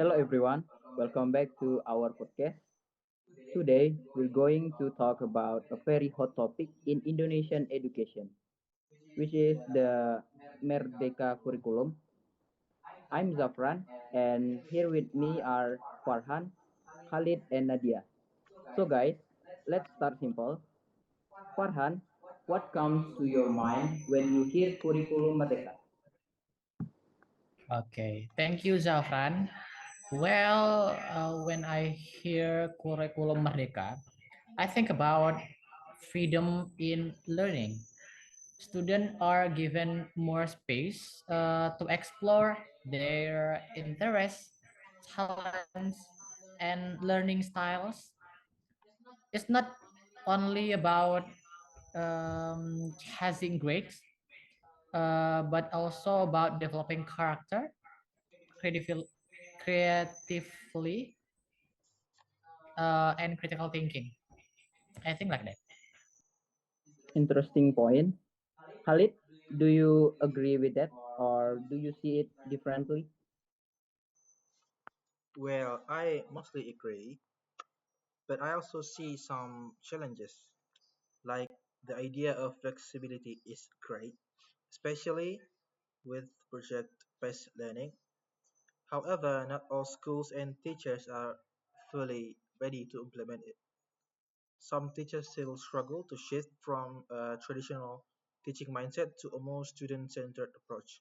Hello everyone, welcome back to our podcast. Today we're going to talk about a very hot topic in Indonesian education, which is the Merdeka curriculum. I'm Zafran and here with me are Farhan, Khalid and Nadia. So guys, let's start simple. Farhan, what comes to your mind when you hear curriculum Merdeka? Okay, thank you, Zafran. Well, when I hear Curriculum Merdeka, I think about freedom in learning. Students are given more space to explore their interests, talents, and learning styles. It's not only about having grades, but also about developing character, creatively, creatively and critical thinking. I think like that. Interesting point. Khalid, do you agree with that or do you see it differently? Well, I mostly agree, but I also see some challenges. Like the idea of flexibility is great, especially with project-based learning. However, not all schools and teachers are fully ready to implement it. Some teachers still struggle to shift from a traditional teaching mindset to a more student-centered approach.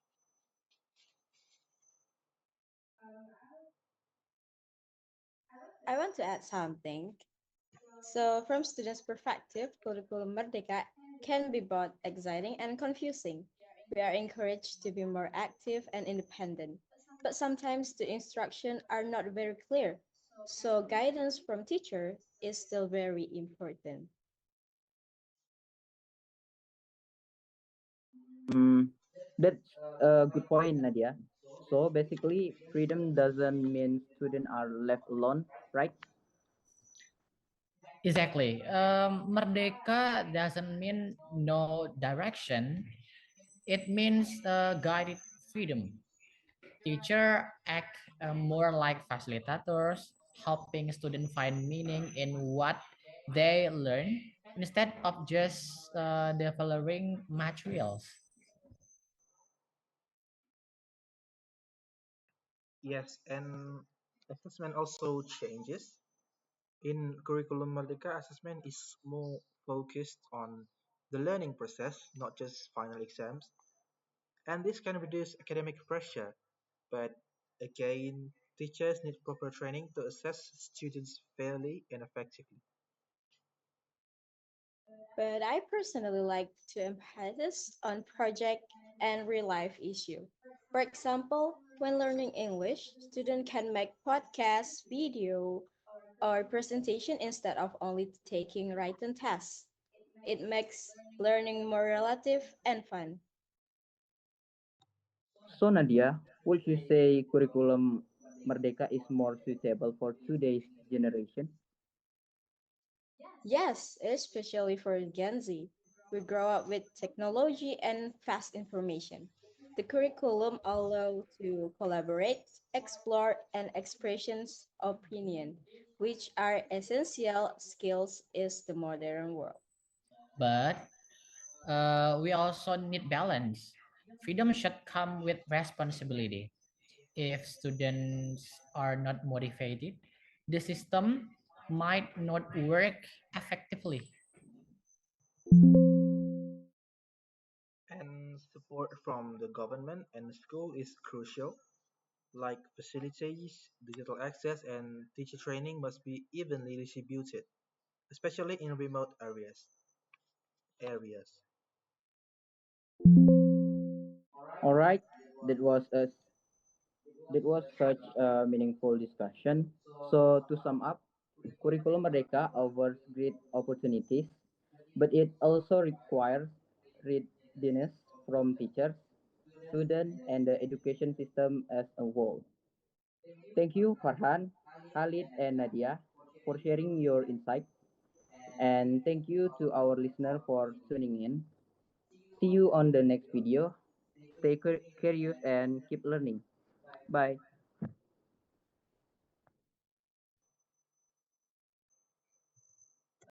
I want to add something. So, from students' perspective, Curriculum Merdeka can be both exciting and confusing. We are encouraged to be more active and independent, but sometimes the instructions are not very clear. So, guidance from teacher is still very important. Mm, that's a good point, Nadia. So basically, freedom doesn't mean students are left alone, right? Exactly. Merdeka doesn't mean no direction. It means guided freedom. Teacher act more like facilitators, helping students find meaning in what they learn instead of just developing materials. Yes, and assessment also changes. In Curriculum Merdeka, assessment is more focused on the learning process, not just final exams. And this can reduce academic pressure, but again, teachers need proper training to assess students fairly and effectively. But I personally like to emphasize on project and real life issue. For example, when learning English, students can make podcasts, video, or presentation instead of only taking written tests. It makes learning more relative and fun. So Nadia, would you say curriculum Merdeka is more suitable for today's generation? Yes, especially for Gen Z. We grow up with technology and fast information. The curriculum allow to collaborate, explore, and expressions opinion, which are essential skills is the modern world. But we also need balance. Freedom should come with responsibility. If students are not motivated, the system might not work effectively. And support from the government and school is crucial, like facilities, digital access, and teacher training must be evenly distributed, especially in remote areas. All right, that was a that was such a meaningful discussion. So to sum up, curriculum Merdeka offers great opportunities, but it also requires readiness from teachers, students, and the education system as a whole. Thank you, Farhan, Khalid, and Nadia, for sharing your insights. And thank you to our listener for tuning in. See you on the next video. Stay curious and keep learning. Bye.